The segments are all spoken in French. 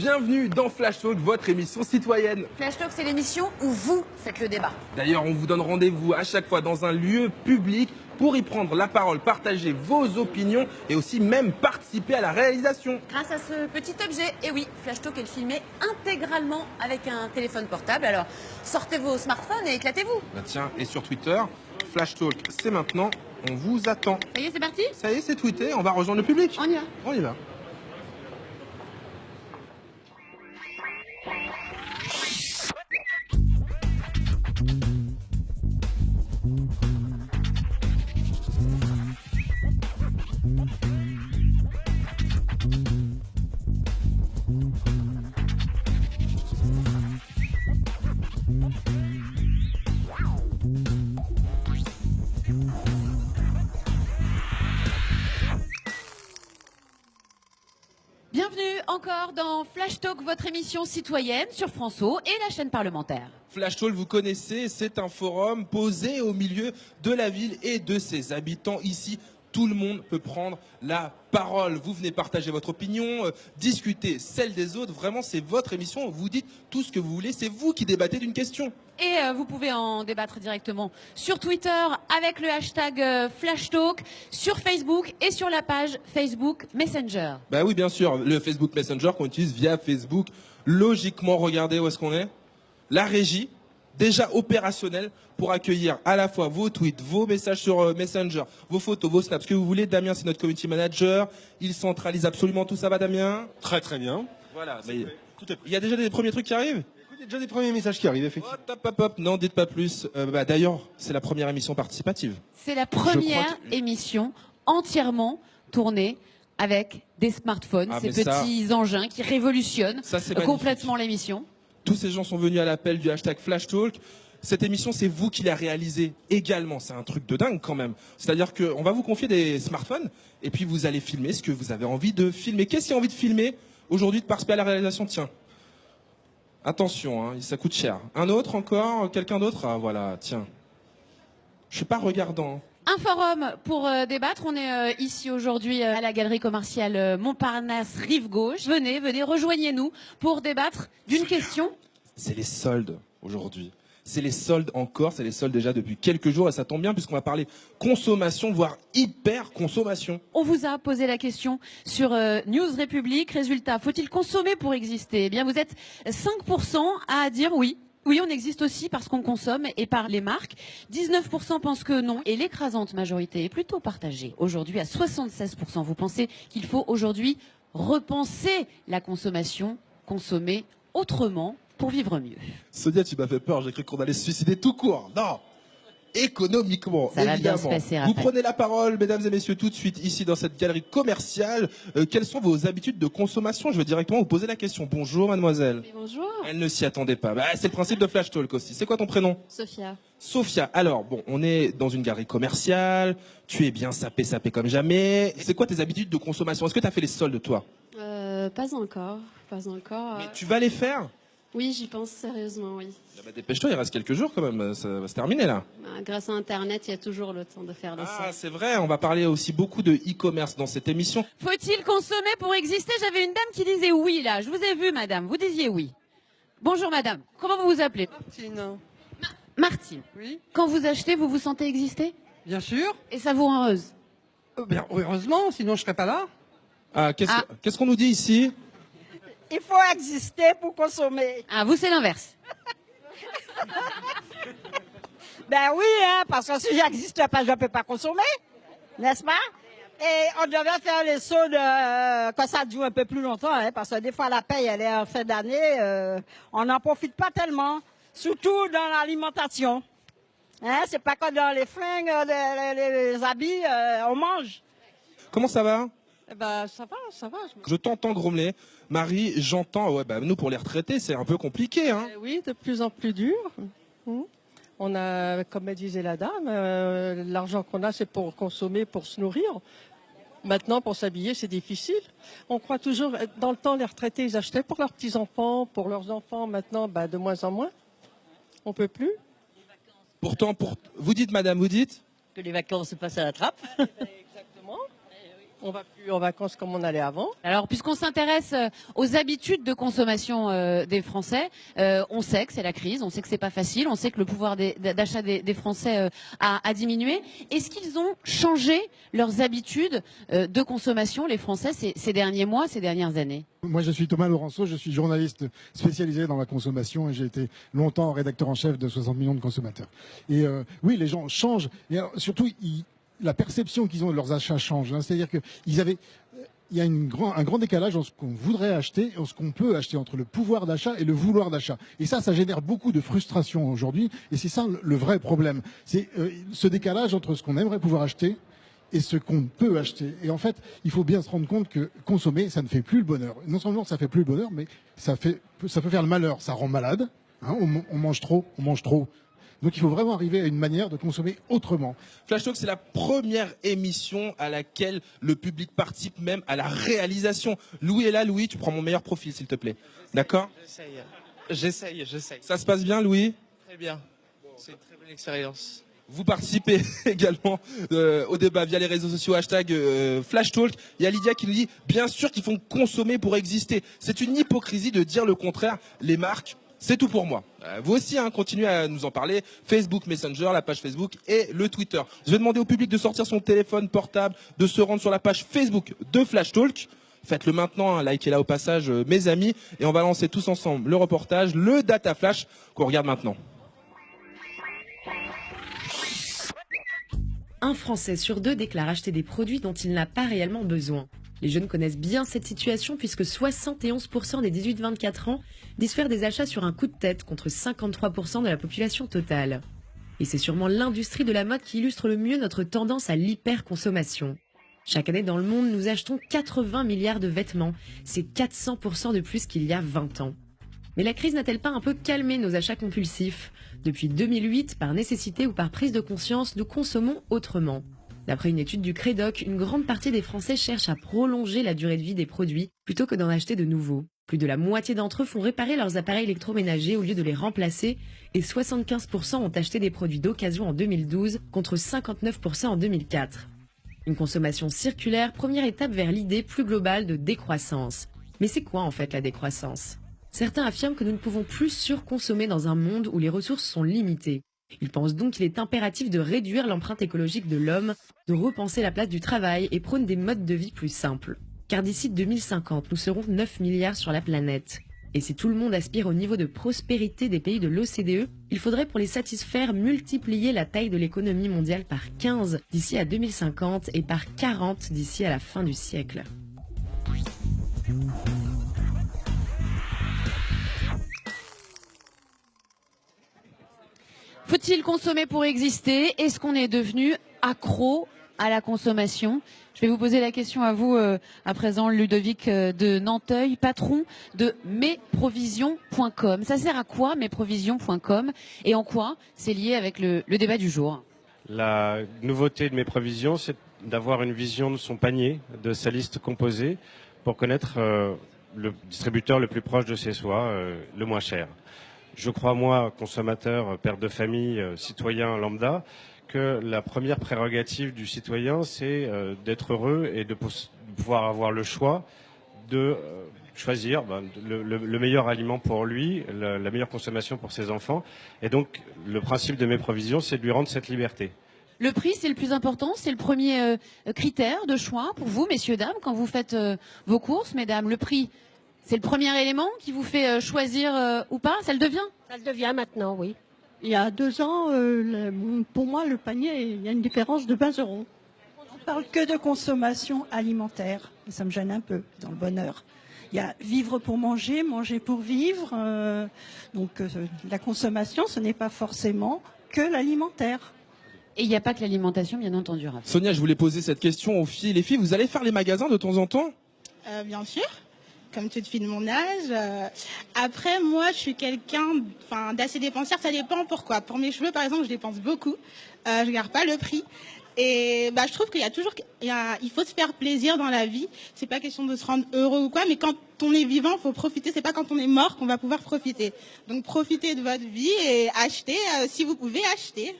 Bienvenue dans Flash Talk, votre émission citoyenne. Flash Talk, c'est l'émission où vous faites le débat. D'ailleurs, on vous donne rendez-vous à chaque fois dans un lieu public pour y prendre la parole, partager vos opinions et aussi même participer à la réalisation. Grâce à ce petit objet, et oui, Flash Talk est filmé intégralement avec un téléphone portable. Alors, sortez vos smartphones et éclatez-vous. Bah tiens, et sur Twitter, Flash Talk, c'est maintenant, on vous attend. Ça y est, c'est parti? Ça y est, c'est tweeté, on va rejoindre le public. On y va. On y va. Bienvenue encore dans Flash Talk, votre émission citoyenne sur France O et la chaîne parlementaire. Flash Talk, vous connaissez, c'est un forum posé au milieu de la ville et de ses habitants. Ici, tout le monde peut prendre la parole. Vous venez partager votre opinion, discuter celle des autres. Vraiment, c'est votre émission. Vous dites tout ce que vous voulez. C'est vous qui débattez d'une question. Et vous pouvez en débattre directement sur Twitter avec le hashtag FlashTalk, sur Facebook et sur la page Facebook Messenger. Bah oui, bien sûr. Le Facebook Messenger qu'on utilise via Facebook. Logiquement, regardez où est-ce qu'on est. La régie, déjà opérationnelle pour accueillir à la fois vos tweets, vos messages sur Messenger, vos photos, vos snaps, ce que vous voulez. Damien, c'est notre community manager. Il centralise absolument tout. Ça va, Damien? Très très bien. Voilà. Tout est prêt. Il y a déjà des premiers trucs qui arrivent? Il y a déjà des premiers messages qui arrivent, effectivement. Oh, top, hop, hop. Non, dites pas plus. D'ailleurs, c'est la première émission participative. C'est la première émission entièrement tournée avec des smartphones, Ah, ces mais ça- petits engins qui révolutionnent Ça, c'est complètement l'émission. Tous ces gens sont venus à l'appel du hashtag FlashTalk. Cette émission, c'est vous qui la réalisez également. C'est un truc de dingue quand même. C'est-à-dire qu'on va vous confier des smartphones et puis vous allez filmer ce que vous avez envie de filmer. Qu'est-ce qu'il y a envie de filmer aujourd'hui de participer à la réalisation? Tiens. Attention, hein, ça coûte cher. Un autre encore? Quelqu'un d'autre? Ah voilà, tiens. Je suis pas regardant. Un forum pour débattre. On est ici aujourd'hui à la galerie commerciale Montparnasse Rive Gauche. Venez, rejoignez-nous pour débattre d'une question. C'est les soldes aujourd'hui. C'est les soldes encore, c'est les soldes déjà depuis quelques jours et ça tombe bien puisqu'on va parler consommation, voire hyper consommation. On vous a posé la question sur News République. Résultat, faut-il consommer pour exister? Eh bien, vous êtes 5% à dire oui. Oui, on existe aussi parce qu'on consomme et par les marques. 19% pensent que non et l'écrasante majorité est plutôt partagée. Aujourd'hui, à 76%, vous pensez qu'il faut aujourd'hui repenser la consommation, consommer autrement pour vivre mieux. Sonia, tu m'as fait peur, j'ai cru qu'on allait se suicider tout court. Non, économiquement, Ça va bien évidemment. se passer, Vous Raphaël. prenez la parole, mesdames et messieurs, tout de suite, ici dans cette galerie commerciale. Quelles sont vos habitudes de consommation? Je vais directement vous poser la question. Bonjour, mademoiselle. Mais bonjour, Elle ne s'y attendait pas. Bah, c'est le principe de Flash Talk aussi. C'est quoi ton prénom? Sophia. Sophia. Alors, bon, on est dans une galerie commerciale. Tu es bien sapé comme jamais. C'est quoi tes habitudes de consommation? Est-ce que tu as fait les soldes, toi? Pas encore, pas encore. Mais tu vas les faire? Oui, j'y pense sérieusement, oui. Ah bah, dépêche-toi, il reste quelques jours quand même. Ça va se terminer là. Grâce à Internet, il y a toujours le temps de faire les Ah, soldes. c'est vrai, on va parler aussi beaucoup de e-commerce dans cette émission. Faut-il consommer pour exister? J'avais une dame qui disait oui là. Je vous ai vu, madame. Vous disiez oui. Bonjour, madame. Comment vous vous appelez? Martine. Martine. Oui, Quand vous achetez, vous vous sentez exister? bien sûr. Et ça vous rend heureuse? Bien, heureusement, sinon je serais pas là. Ah, qu'est-ce Ah. qu'est-ce qu'on nous dit ici? Il faut exister pour consommer. Ah, vous, c'est l'inverse. Ben oui, hein, parce que si j'existe pas, je ne peux pas consommer, n'est-ce pas? Et on devrait faire les soldes quand ça dure un peu plus longtemps, hein, parce que des fois la paye, elle est en fin d'année, on n'en profite pas tellement, surtout dans l'alimentation. Hein, c'est pas comme dans les fringues, les habits, on mange. Comment ça va? Eh ben, ça va, ça va. Je t'entends grommeler. Marie, j'entends. Ouais, bah, nous, pour les retraités, c'est un peu compliqué, hein. Oui, de plus en plus dur. On a, comme elle disait la dame, l'argent qu'on a, c'est pour consommer, pour se nourrir. Maintenant, pour s'habiller, c'est difficile. On croit toujours, dans le temps, les retraités, ils achetaient pour leurs petits-enfants, pour leurs enfants. Maintenant, de moins en moins. On peut plus. Pourtant, vous dites, madame, vous dites? Que les vacances se passent à la trappe. Exactement. On va plus en vacances comme on allait avant. Alors, puisqu'on s'intéresse aux habitudes de consommation des Français, on sait que c'est la crise, on sait que c'est pas facile, on sait que le pouvoir d'achat des Français a diminué. Est-ce qu'ils ont changé leurs habitudes de consommation, les Français, ces derniers mois, ces dernières années? Moi, je suis Thomas Laurenceau, je suis journaliste spécialisé dans la consommation et j'ai été longtemps rédacteur en chef de 60 millions de consommateurs. Et oui, les gens changent. Et alors, surtout, la perception qu'ils ont de leurs achats change. Hein. C'est-à-dire il y a un grand décalage entre ce qu'on voudrait acheter et ce qu'on peut acheter, entre le pouvoir d'achat et le vouloir d'achat. Et ça génère beaucoup de frustration aujourd'hui. Et c'est ça le vrai problème. C'est ce décalage entre ce qu'on aimerait pouvoir acheter et ce qu'on peut acheter. Et en fait, il faut bien se rendre compte que consommer, ça ne fait plus le bonheur. Non seulement ça fait plus le bonheur, mais ça peut faire le malheur. Ça rend malade. Hein, on mange trop. Donc il faut vraiment arriver à une manière de consommer autrement. Flash Talk, c'est la première émission à laquelle le public participe même à la réalisation. Louis est là. Louis, tu prends mon meilleur profil, s'il te plaît. D'accord ? J'essaye. Ça se passe bien, Louis ? Très bien. C'est une très bonne expérience. Vous participez également au débat via les réseaux sociaux, hashtag Flash Talk. Il y a Lydia qui nous dit, bien sûr qu'ils font consommer pour exister. C'est une hypocrisie de dire le contraire. Les marques, c'est tout pour moi. Vous aussi, hein, continuez à nous en parler. Facebook Messenger, la page Facebook et le Twitter. Je vais demander au public de sortir son téléphone portable, de se rendre sur la page Facebook de Flash Talk. Faites-le maintenant, hein, likez-la au passage, mes amis. Et on va lancer tous ensemble le reportage, le Data Flash, qu'on regarde maintenant. Un Français sur deux déclare acheter des produits dont il n'a pas réellement besoin. Les jeunes connaissent bien cette situation puisque 71% des 18-24 ans disent faire des achats sur un coup de tête contre 53% de la population totale. Et c'est sûrement l'industrie de la mode qui illustre le mieux notre tendance à l'hyperconsommation. Chaque année dans le monde, nous achetons 80 milliards de vêtements. C'est 400% de plus qu'il y a 20 ans. Mais la crise n'a-t-elle pas un peu calmé nos achats compulsifs ? Depuis 2008, par nécessité ou par prise de conscience, nous consommons autrement. D'après une étude du Crédoc, une grande partie des Français cherchent à prolonger la durée de vie des produits plutôt que d'en acheter de nouveaux. Plus de la moitié d'entre eux font réparer leurs appareils électroménagers au lieu de les remplacer et 75% ont acheté des produits d'occasion en 2012 contre 59% en 2004. Une consommation circulaire, première étape vers l'idée plus globale de décroissance. Mais c'est quoi en fait la décroissance ? Certains affirment que nous ne pouvons plus surconsommer dans un monde où les ressources sont limitées. Ils pensent donc qu'il est impératif de réduire l'empreinte écologique de l'homme, de repenser la place du travail et prônent des modes de vie plus simples. Car d'ici 2050, nous serons 9 milliards sur la planète. Et si tout le monde aspire au niveau de prospérité des pays de l'OCDE, il faudrait pour les satisfaire multiplier la taille de l'économie mondiale par 15 d'ici à 2050 et par 40 d'ici à la fin du siècle. Faut-il consommer pour exister? Est-ce qu'on est devenu accro à la consommation? Je vais vous poser la question à vous à présent, Ludovic de Nanteuil, patron de mesprovisions.com. Ça sert à quoi mesprovisions.com et en quoi c'est lié avec le débat du jour? La nouveauté de Mesprovisions, c'est d'avoir une vision de son panier, de sa liste composée, pour connaître le distributeur le plus proche de chez soi, le moins cher. Je crois, moi, consommateur, père de famille, citoyen lambda, que la première prérogative du citoyen, c'est d'être heureux et de pouvoir avoir le choix de choisir le meilleur aliment pour lui, la meilleure consommation pour ses enfants. Et donc, le principe de Mesprovisions, c'est de lui rendre cette liberté. Le prix, c'est le plus important, c'est le premier critère de choix pour vous, messieurs, dames, quand vous faites vos courses, mesdames. Le prix, c'est le premier élément qui vous fait choisir ou pas? Ça le devient? Ça le devient maintenant, oui. Il y a 2 ans, pour moi, le panier, il y a une différence de 20 €. On ne parle que de consommation alimentaire. Et ça me gêne un peu dans le bonheur. Il y a vivre pour manger, manger pour vivre. La consommation, ce n'est pas forcément que l'alimentaire. Et il n'y a pas que l'alimentation, bien entendu, Raph. Sonia, je voulais poser cette question aux filles. Les filles, vous allez faire les magasins de temps en temps? Bien sûr, comme toute fille de mon âge. Après, moi, je suis quelqu'un d'assez dépensière. Ça dépend pourquoi. Pour mes cheveux, par exemple, je dépense beaucoup. Je ne regarde pas le prix. Et je trouve qu'il y a toujours, il faut se faire plaisir dans la vie. C'est pas question de se rendre heureux ou quoi, mais quand on est vivant, il faut profiter. C'est pas quand on est mort qu'on va pouvoir profiter. Donc profitez de votre vie et achetez si vous pouvez acheter.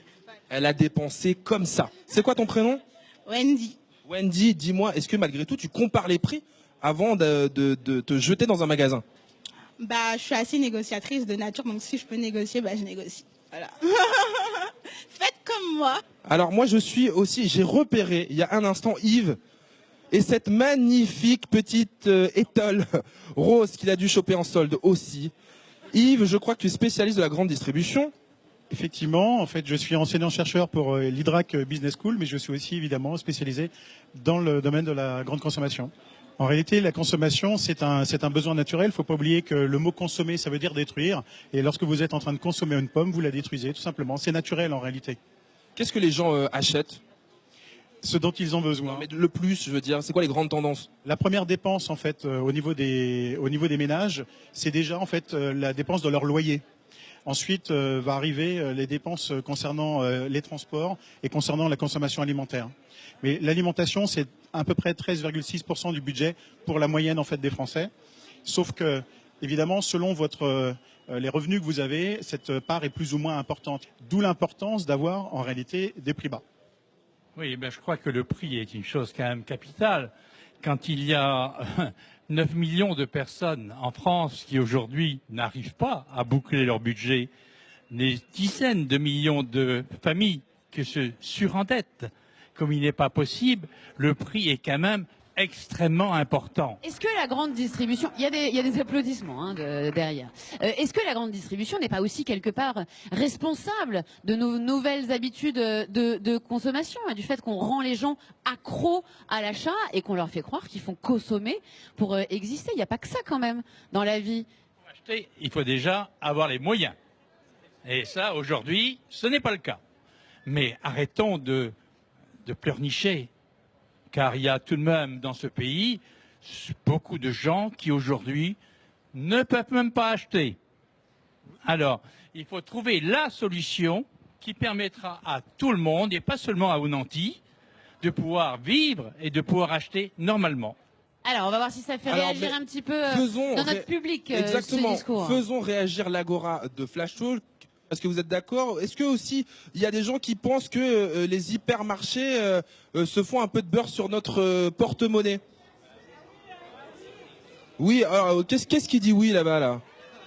Elle a dépensé comme ça. C'est quoi ton prénom? Wendy. Wendy, dis-moi, est-ce que malgré tout, tu compares les prix avant de te jeter dans un magasin? Bah, je suis assez négociatrice de nature, donc si je peux négocier, bah, je négocie. Voilà. Faites comme moi. Alors moi, j'ai repéré il y a un instant Yves et cette magnifique petite étole rose qu'il a dû choper en solde aussi. Yves, je crois que tu es spécialiste de la grande distribution. Effectivement, en fait, je suis enseignant-chercheur pour l'IDRAC Business School, mais je suis aussi évidemment spécialisé dans le domaine de la grande consommation. En réalité, la consommation, c'est un besoin naturel. Il ne faut pas oublier que le mot consommer, ça veut dire détruire. Et lorsque vous êtes en train de consommer une pomme, vous la détruisez, tout simplement. C'est naturel en réalité. Qu'est-ce que les gens achètent? Ce dont ils ont besoin. Non, mais le plus, je veux dire, c'est quoi les grandes tendances? La première dépense, en fait, au niveau des ménages, c'est déjà en fait la dépense de leur loyer. Ensuite, va arriver les dépenses concernant les transports et concernant la consommation alimentaire. Mais l'alimentation, c'est à peu près 13,6% du budget pour la moyenne en fait des Français. Sauf que, évidemment, selon les revenus que vous avez, cette part est plus ou moins importante. D'où l'importance d'avoir en réalité des prix bas. Oui, ben, je crois que le prix est une chose quand même capitale. Quand il y a 9 millions de personnes en France qui aujourd'hui n'arrivent pas à boucler leur budget, des dizaines de millions de familles qui se surendettent, comme il n'est pas possible, le prix est quand même extrêmement important. Est-ce que la grande distribution, il y a des applaudissements hein, derrière, est-ce que la grande distribution n'est pas aussi quelque part responsable de nos nouvelles habitudes de consommation et du fait qu'on rend les gens accros à l'achat et qu'on leur fait croire qu'ils font consommer pour exister? Il n'y a pas que ça quand même dans la vie. Pour acheter, il faut déjà avoir les moyens. Et ça, aujourd'hui, ce n'est pas le cas. Mais arrêtons de pleurnicher. Car il y a tout de même dans ce pays beaucoup de gens qui aujourd'hui ne peuvent même pas acheter. Alors, il faut trouver la solution qui permettra à tout le monde, et pas seulement à Ounanti, de pouvoir vivre et de pouvoir acheter normalement. Alors, on va voir si ça fait réagir un petit peu dans notre public Exactement. ce discours. Faisons réagir l'Agora de Flash Talk. Est-ce que vous êtes d'accord? Est-ce que aussi il y a des gens qui pensent que les hypermarchés se font un peu de beurre sur notre porte-monnaie? Oui, alors qu'est-ce qui dit oui là-bas là?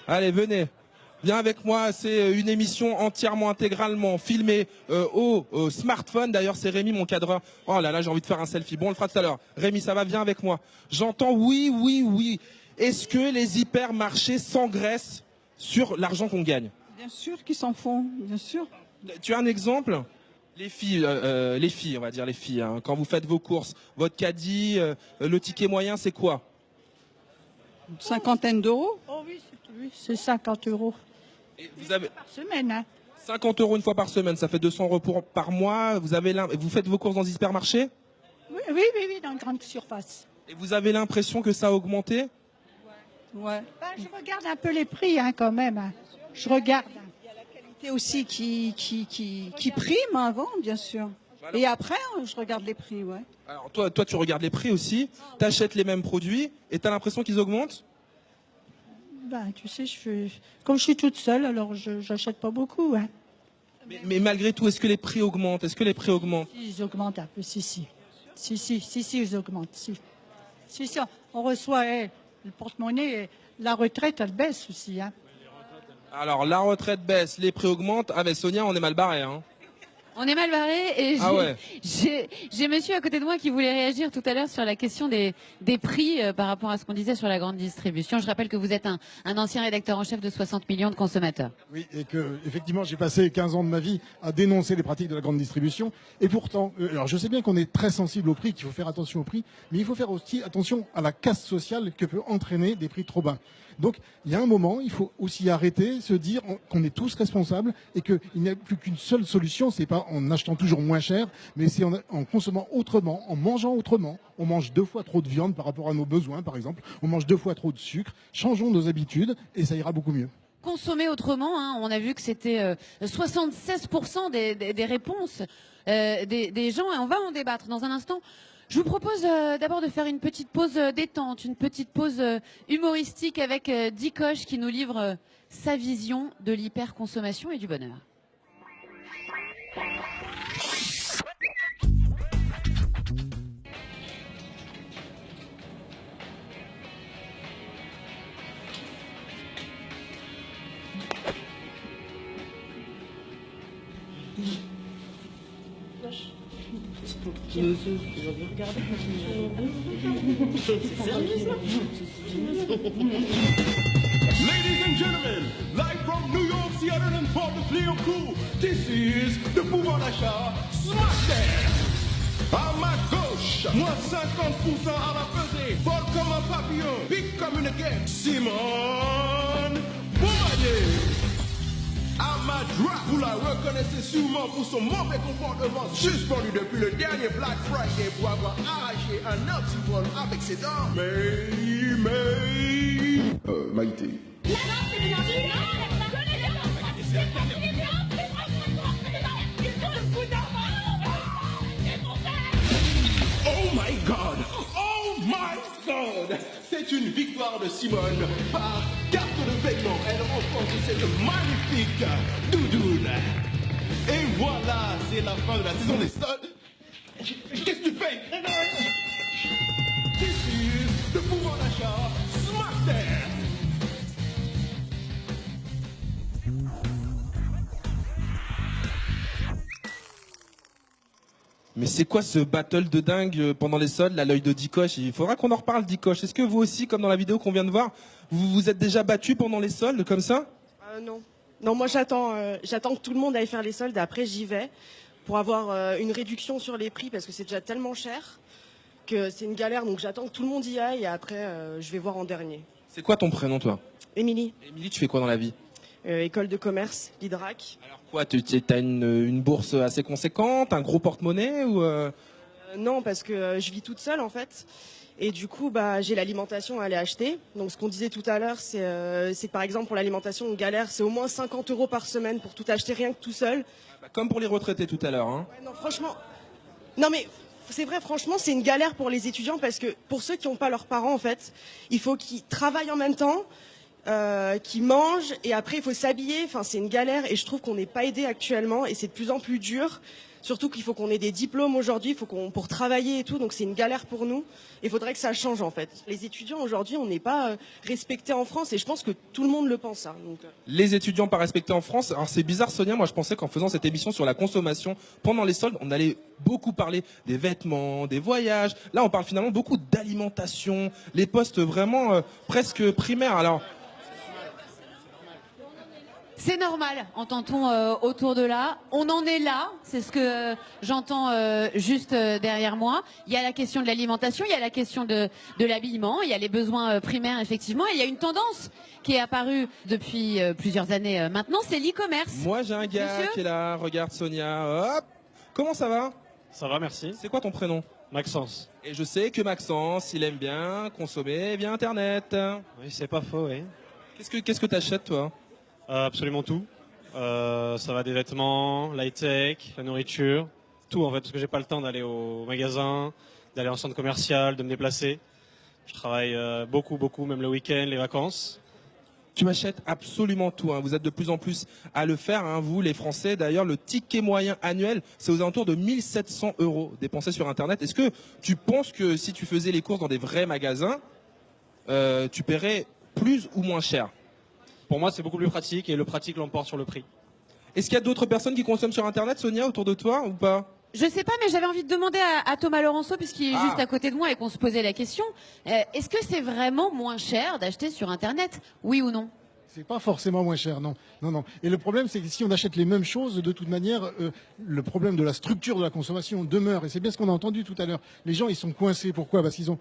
Allez, venez. Viens avec moi, c'est une émission entièrement, intégralement filmée au smartphone. D'ailleurs, c'est Rémi, mon cadreur. Oh là là, j'ai envie de faire un selfie. Bon, on le fera tout à l'heure. Rémi, ça va, viens avec moi. J'entends oui, oui, oui. Est-ce que les hypermarchés s'engraissent sur l'argent qu'on gagne? Bien sûr qu'ils s'en font, bien sûr. Tu as un exemple? Les filles, on va dire les filles, hein, quand vous faites vos courses, votre caddie, le ticket moyen, c'est quoi? Une cinquantaine d'euros? Oh oui, c'est 50 euros. Et vous avez par semaine, hein. 50 euros une fois par semaine, ça fait 200 euros par mois. Vous faites vos courses dans les hypermarchés? Oui, dans une grande surface. Et vous avez l'impression que ça a augmenté? Ouais. Ben, je regarde un peu les prix hein, quand même. Hein. Je regarde. Il y a la qualité aussi qui prime avant, bien sûr. Voilà. Et après, je regarde les prix, ouais. Alors toi, tu regardes les prix aussi, tu achètes les mêmes produits et tu as l'impression qu'ils augmentent? Ben, tu sais, comme je suis toute seule, alors je n'achète pas beaucoup. Hein. Mais malgré tout, est-ce que les prix augmentent? Est-ce que les prix augmentent? Ils augmentent un peu, si, ils augmentent. Si, on reçoit le porte-monnaie, la retraite, elle baisse aussi. Hein. Alors, la retraite baisse, les prix augmentent. Ah ben Sonia, on est mal barré. Hein. On est mal barré et ouais. j'ai monsieur à côté de moi qui voulait réagir tout à l'heure sur la question des prix par rapport à ce qu'on disait sur la grande distribution. Je rappelle que vous êtes un ancien rédacteur en chef de 60 millions de consommateurs. Oui, et que effectivement j'ai passé 15 ans de ma vie à dénoncer les pratiques de la grande distribution. Et pourtant, alors je sais bien qu'on est très sensible au prix, qu'il faut faire attention au prix, mais il faut faire aussi attention à la casse sociale que peut entraîner des prix trop bas. Donc, il y a un moment, il faut aussi arrêter, se dire qu'on est tous responsables et qu'il n'y a plus qu'une seule solution, c'est pas en achetant toujours moins cher, mais c'est en consommant autrement, en mangeant autrement. On mange 2 fois trop de viande par rapport à nos besoins, par exemple. On mange 2 fois trop de sucre. Changeons nos habitudes et ça ira beaucoup mieux. Consommer autrement, hein, on a vu que c'était 76% des réponses des gens et on va en débattre dans un instant. Je vous propose d'abord de faire une petite pause détente, une petite pause humoristique avec Dikoche qui nous livre sa vision de l'hyperconsommation et du bonheur. Ladies and gentlemen, live from New York, Seattle and Port de Cléoncourt, this is le pouvoir d'achat Smackdown. À ma gauche, moins 50% à ma pesée, vol comme un papillon, big comme une guêpe, Simone Bombardier. À ma droite, vous la reconnaissez sûrement pour son mauvais comportement suspendu depuis le dernier Black Friday pour avoir arraché un antivol avec ses dents. Maïté. Oh my God! Oh my God! C'est une victoire de Simone par carte de paiement. Elle remporte cette magnifique doudoune. Et voilà, c'est la fin de la saison des soldes. Qu'est-ce que tu fais? This is le pouvoir d'achat Smackdown. Mais c'est quoi ce battle de dingue pendant les soldes, là, l'œil de Dikoche? Il faudra qu'on en reparle, Dikoche. Est-ce que vous aussi, comme dans la vidéo qu'on vient de voir, vous vous êtes déjà battu pendant les soldes comme ça? Non. Non, moi j'attends que tout le monde aille faire les soldes et après j'y vais pour avoir une réduction sur les prix parce que c'est déjà tellement cher que c'est une galère. Donc j'attends que tout le monde y aille et après je vais voir en dernier. C'est quoi ton prénom, toi? Émilie. Émilie, tu fais quoi dans la vie? École de commerce, l'Hydrac. Alors quoi, t'as une bourse assez conséquente, un gros porte-monnaie ou Non, parce que je vis toute seule en fait. Et du coup, j'ai l'alimentation à aller acheter. Donc ce qu'on disait tout à l'heure, c'est que par exemple pour l'alimentation, on galère, c'est au moins 50 € par semaine pour tout acheter rien que tout seul. Comme pour les retraités tout à l'heure. Hein. Ouais, non, franchement, non mais c'est vrai, franchement, c'est une galère pour les étudiants parce que pour ceux qui n'ont pas leurs parents, en fait, il faut qu'ils travaillent en même temps. Qui mangent et après il faut s'habiller, enfin c'est une galère et je trouve qu'on n'est pas aidé actuellement et c'est de plus en plus dur, surtout qu'il faut qu'on ait des diplômes aujourd'hui, il faut pour travailler et tout, donc c'est une galère pour nous. Il faudrait que ça change en fait. Les étudiants aujourd'hui on n'est pas respectés en France et je pense que tout le monde le pense. Hein, donc. Les étudiants pas respectés en France, alors c'est bizarre Sonia, moi je pensais qu'en faisant cette émission sur la consommation pendant les soldes, on allait beaucoup parler des vêtements, des voyages. Là on parle finalement beaucoup d'alimentation, les postes vraiment presque primaires. Alors c'est normal, entend-on autour de là. On en est là, c'est ce que j'entends juste derrière moi. Il y a la question de l'alimentation, il y a la question de l'habillement, il y a les besoins primaires effectivement. Et il y a une tendance qui est apparue depuis plusieurs années maintenant, c'est l'e-commerce. Moi j'ai un gars qui est là, regarde Sonia, hop. Comment ça va? Ça va, merci. C'est quoi ton prénom? Maxence. Et je sais que Maxence, il aime bien consommer via Internet. Oui, c'est pas faux, oui. Qu'est-ce que t'achètes toi? Absolument tout. Ça va des vêtements, l'high-tech, la nourriture, tout en fait, parce que j'ai pas le temps d'aller au magasin, d'aller en centre commercial, de me déplacer. Je travaille beaucoup, même le week-end, les vacances. Tu m'achètes absolument tout. Hein. Vous êtes de plus en plus à le faire, hein, vous les Français. D'ailleurs, le ticket moyen annuel, c'est aux alentours de 1 700 € dépensés sur Internet. Est-ce que tu penses que si tu faisais les courses dans des vrais magasins, tu paierais plus ou moins cher? Pour moi, c'est beaucoup plus pratique et le pratique l'emporte sur le prix. Est-ce qu'il y a d'autres personnes qui consomment sur Internet, Sonia, autour de toi ou pas? Je sais pas, mais j'avais envie de demander à Thomas Laurenceau, puisqu'il est juste à côté de moi et qu'on se posait la question. Est-ce que c'est vraiment moins cher d'acheter sur Internet? Oui ou non? C'est pas forcément moins cher, non. Et le problème, c'est que si on achète les mêmes choses, de toute manière, le problème de la structure de la consommation demeure. Et c'est bien ce qu'on a entendu tout à l'heure. Les gens, ils sont coincés. Pourquoi? Parce qu'ils ont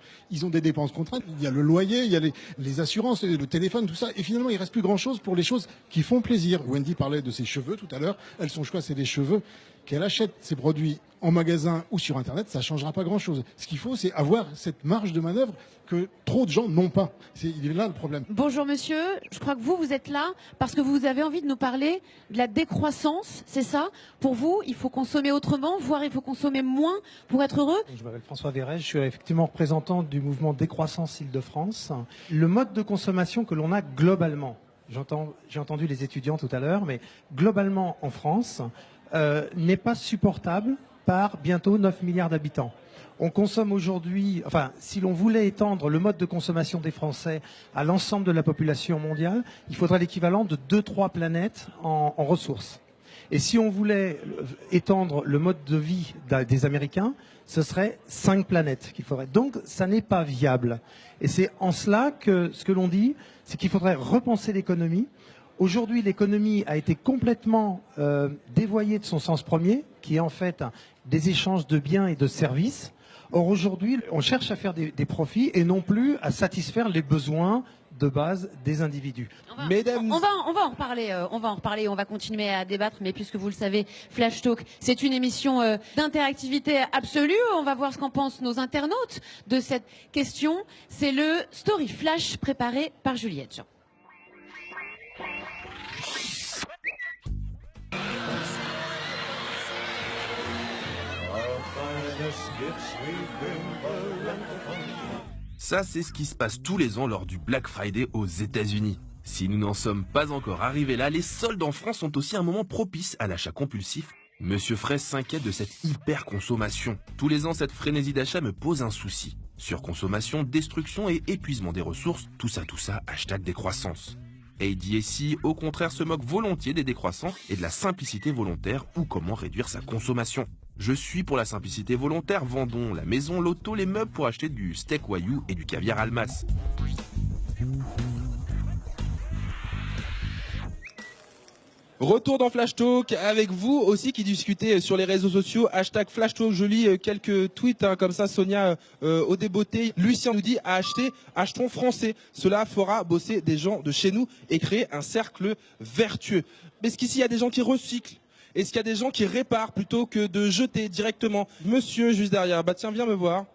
des dépenses contraintes. Il y a le loyer, il y a les assurances, le téléphone, tout ça. Et finalement, il reste plus grand-chose pour les choses qui font plaisir. Wendy parlait de ses cheveux tout à l'heure. Elle, son choix, c'est les cheveux. Qu'elle achète ses produits en magasin ou sur Internet, ça changera pas grand-chose. Ce qu'il faut, c'est avoir cette marge de manœuvre que trop de gens n'ont pas. Il est là le problème. Bonjour monsieur, je crois que vous êtes là parce que vous avez envie de nous parler de la décroissance, c'est ça? Pour vous, il faut consommer autrement, voire il faut consommer moins pour être heureux? Je m'appelle François Verret, je suis effectivement représentant du mouvement Décroissance Île-de-France. Le mode de consommation que l'on a globalement, j'ai entendu les étudiants tout à l'heure, mais globalement en France, n'est pas supportable par bientôt 9 milliards d'habitants. On consomme aujourd'hui, enfin, si l'on voulait étendre le mode de consommation des Français à l'ensemble de la population mondiale, il faudrait l'équivalent de 2-3 planètes en ressources. Et si on voulait étendre le mode de vie des Américains, ce serait 5 planètes qu'il faudrait. Donc, ça n'est pas viable. Et c'est en cela que ce que l'on dit, c'est qu'il faudrait repenser l'économie. Aujourd'hui, l'économie a été complètement dévoyée de son sens premier, qui est en fait des échanges de biens et de services. Or, aujourd'hui, on cherche à faire des profits et non plus à satisfaire les besoins de base des individus. On va en reparler, on va continuer à débattre, mais puisque vous le savez, Flash Talk, c'est une émission d'interactivité absolue. On va voir ce qu'en pensent nos internautes de cette question. C'est le Story Flash préparé par Juliette Jean. Ça, c'est ce qui se passe tous les ans lors du Black Friday aux États-Unis. Si nous n'en sommes pas encore arrivés là, les soldes en France sont aussi un moment propice à l'achat compulsif. Monsieur Fraisse s'inquiète de cette hyper-consommation. Tous les ans, cette frénésie d'achat me pose un souci. Surconsommation, destruction et épuisement des ressources, tout ça, #décroissance. ADAC, au contraire, se moque volontiers des décroissants et de la simplicité volontaire ou comment réduire sa consommation. Je suis pour la simplicité volontaire, vendons la maison, l'auto, les meubles pour acheter du steak Wagyu et du caviar Almas. Retour dans Flash Talk avec vous aussi qui discutez sur les réseaux sociaux. #Flash Talk, je lis quelques tweets comme ça. Sonia au débeauté. Lucien nous dit à acheter, achetons français. Cela fera bosser des gens de chez nous et créer un cercle vertueux. Mais est-ce qu'ici il y a des gens qui recyclent? Est-ce qu'il y a des gens qui réparent plutôt que de jeter directement? Monsieur juste derrière, bah tiens, viens me voir.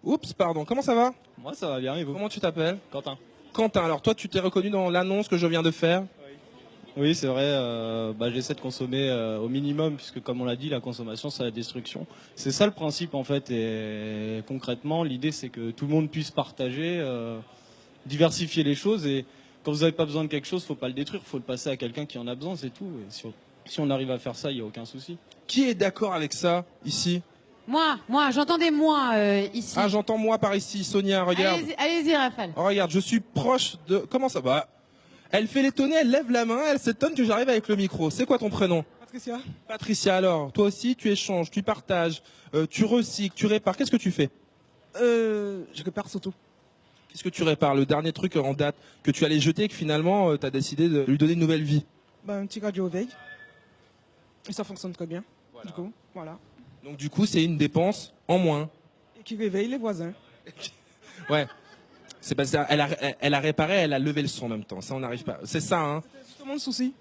Oups, pardon, comment ça va? Moi ça va bien et vous? Comment tu t'appelles? Quentin. Quentin, alors toi tu t'es reconnu dans l'annonce que je viens de faire? Oui, c'est vrai, j'essaie de consommer au minimum, puisque comme on l'a dit, la consommation, c'est la destruction. C'est ça le principe en fait, et concrètement, l'idée c'est que tout le monde puisse partager, diversifier les choses, et quand vous n'avez pas besoin de quelque chose, faut pas le détruire, faut le passer à quelqu'un qui en a besoin, c'est tout. Et si on arrive à faire ça, il n'y a aucun souci. Qui est d'accord avec ça, ici? Moi, j'entendais moi ici. Ah, j'entends moi par ici, Sonia, regarde. Allez-y, Raphaël. Oh, regarde, je suis proche de... Comment ça va? Elle fait l'étonner, elle lève la main, elle s'étonne que j'arrive avec le micro. C'est quoi ton prénom? Patricia. Patricia, alors, toi aussi, tu échanges, tu partages, tu recycles, tu répares. Qu'est-ce que tu fais? Je répare surtout. Qu'est-ce que tu répares? Le dernier truc en date que tu allais jeter et que finalement, tu as décidé de lui donner une nouvelle vie? Un petit radio veille. Et ça fonctionne très bien. Voilà. Du coup, voilà. Donc du coup, c'est une dépense en moins. Et qui réveille les voisins. Ouais. C'est parce qu'elle a réparé, elle a levé le son en même temps. Ça, on n'arrive pas. C'est ça, hein. C'était justement le souci.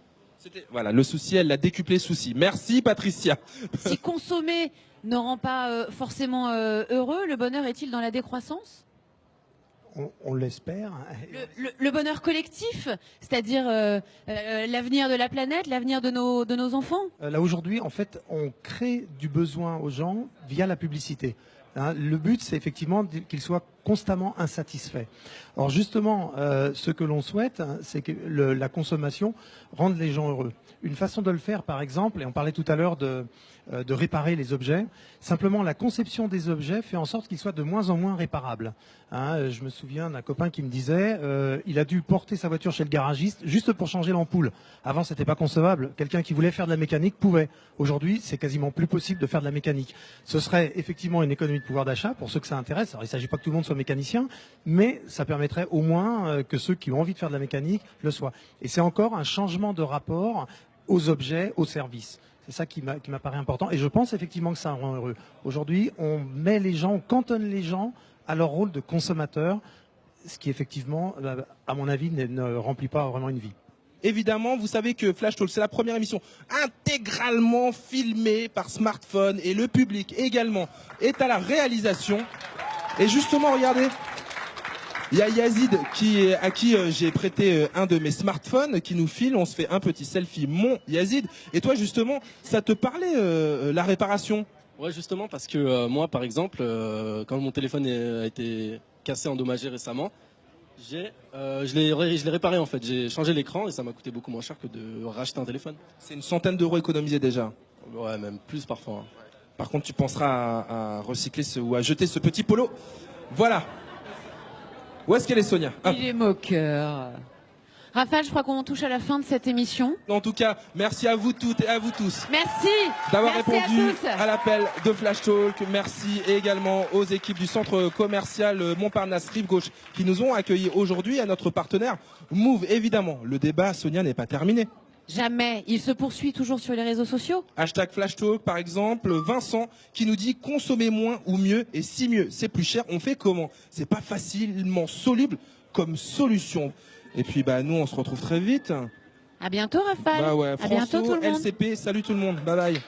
Voilà, le souci, elle l'a décuplé souci. Merci, Patricia. Si consommer ne rend pas forcément heureux, le bonheur est-il dans la décroissance? On l'espère. Le bonheur collectif, c'est-à-dire l'avenir de la planète, l'avenir de nos enfants? Là, aujourd'hui, en fait, on crée du besoin aux gens via la publicité. Le but, c'est effectivement qu'ils soient constamment insatisfaits. Alors justement, ce que l'on souhaite, c'est que la consommation rende les gens heureux. Une façon de le faire, par exemple, et on parlait tout à l'heure de réparer les objets, simplement la conception des objets fait en sorte qu'ils soient de moins en moins réparables. Je me souviens d'un copain qui me disait, il a dû porter sa voiture chez le garagiste juste pour changer l'ampoule. Avant, c'était pas concevable. Quelqu'un qui voulait faire de la mécanique pouvait. Aujourd'hui, c'est quasiment plus possible de faire de la mécanique. Ce serait effectivement une économie de pouvoir d'achat pour ceux que ça intéresse. Alors, il ne s'agit pas que tout le monde soit mécanicien, mais ça permettrait au moins que ceux qui ont envie de faire de la mécanique le soient. Et c'est encore un changement de rapport aux objets, aux services. C'est ça qui m'apparaît important. Et je pense effectivement que ça rend heureux. Aujourd'hui, on met les gens, on cantonne les gens à leur rôle de consommateur, ce qui effectivement, à mon avis, ne remplit pas vraiment une vie. Évidemment, vous savez que Flash Talk, c'est la première émission intégralement filmée par smartphone et le public également est à la réalisation. Et justement, regardez, il y a Yazid à qui j'ai prêté un de mes smartphones qui nous file, on se fait un petit selfie, mon Yazid. Et toi, justement, ça te parlait la réparation? Ouais, justement, parce que moi, par exemple, quand mon téléphone a été cassé, endommagé récemment, je l'ai réparé en fait. J'ai changé l'écran et ça m'a coûté beaucoup moins cher que de racheter un téléphone. C'est une centaine d'euros économisés déjà. Ouais, même plus parfois. Hein. Par contre, tu penseras à recycler ou à jeter ce petit polo. Voilà. Où est-ce qu'elle est, Sonia? Il est moqueur. Raphaël, je crois qu'on touche à la fin de cette émission. En tout cas, merci à vous toutes et à vous tous. Merci d'avoir Merci répondu à tous. à l'appel de Flash Talk. Merci également aux équipes du centre commercial Montparnasse Rive Gauche qui nous ont accueillis aujourd'hui, à notre partenaire Move. Évidemment, le débat, Sonia, n'est pas terminé. Jamais. Il se poursuit toujours sur les réseaux sociaux. Hashtag Flash Talk, par exemple, Vincent qui nous dit consommer moins ou mieux, et si mieux c'est plus cher, on fait comment? C'est pas facilement soluble comme solution. Et puis bah nous on se retrouve très vite. À bientôt Raphaël. Bah ouais, à bientôt François, tout le monde. LCP, salut tout le monde, bye bye.